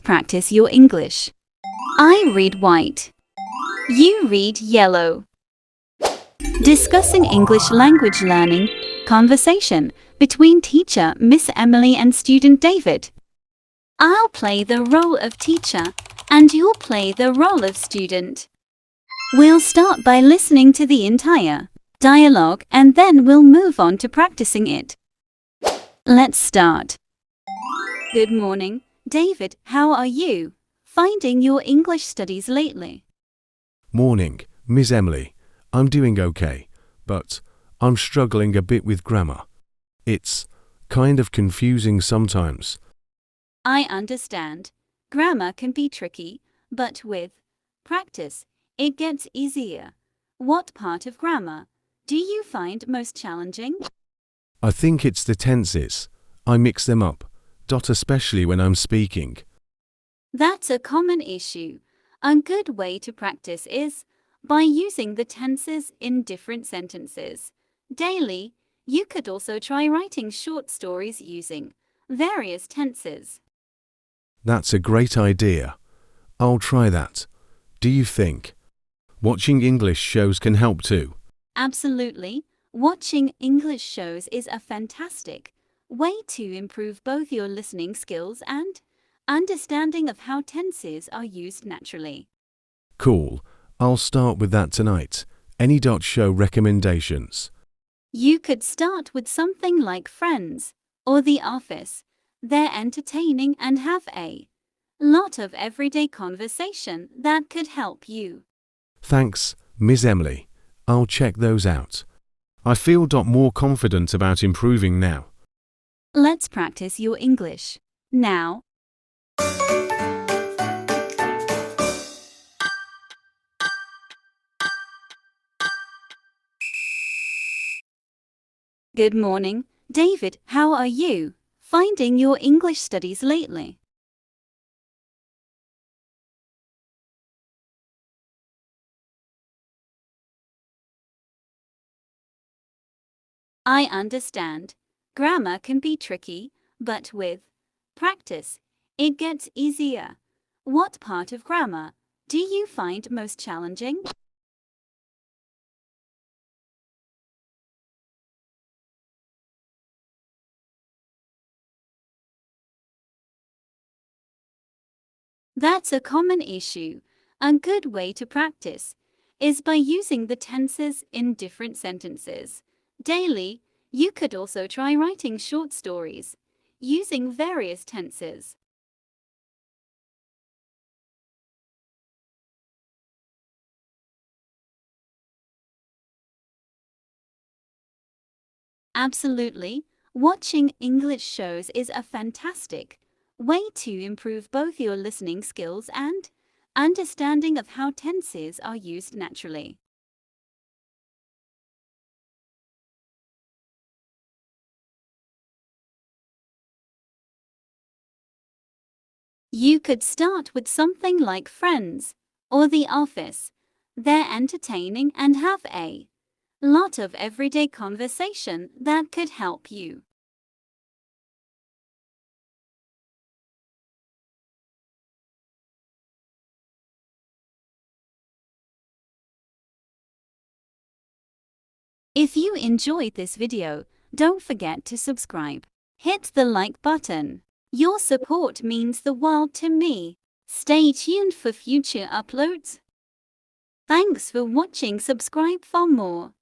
practice your English. I read white. You read yellow. Discussing English language learning, conversation between teacher Miss Emily and student David. I'll play the role of teacher and you'll play the role of student. We'll start by listening to the entire dialogue and then we'll move on to practicing it. Let's start. Good morning, David. How are you finding your English studies lately? Morning, Miss Emily. I'm doing okay, but I'm struggling a bit with grammar. It's kind of confusing sometimes. I understand. Grammar can be tricky, but with practice, it gets easier. What part of grammar do you find most challenging? I think it's the tenses. I mix them up, especially when I'm speaking. That's a common issue. A good way to practice is by using the tenses in different sentences. Daily, you could also try writing short stories using various tenses. That's a great idea. I'll try that. Do you think watching English shows can help too? Absolutely. Watching English shows is a fantastic way to improve both your listening skills and understanding of how tenses are used naturally. Cool. I'll start with that tonight. Any show recommendations? You could start with something like Friends or The Office. They're entertaining and have a lot of everyday conversation that could help you. Thanks, Miss Emily. I'll check those out. I feel more confident about improving now. Let's practice your English now. Good morning, David. How are you finding your English studies lately? I understand. Grammar can be tricky, but with practice, it gets easier. What part of grammar do you find most challenging? That's a common issue. A good way to practice is by using the tenses in different sentences. Daily, you could also try writing short stories using various tenses. Absolutely. Watching English shows is a fantastic way to improve both your listening skills and understanding of how tenses are used naturally. You could start with something like Friends or The Office. They're entertaining and have a lot of everyday conversation that could help you. If you enjoyed this video, don't forget to subscribe. Hit the like button. Your support means the world to me. Stay tuned for future uploads. Thanks for watching. Subscribe for more.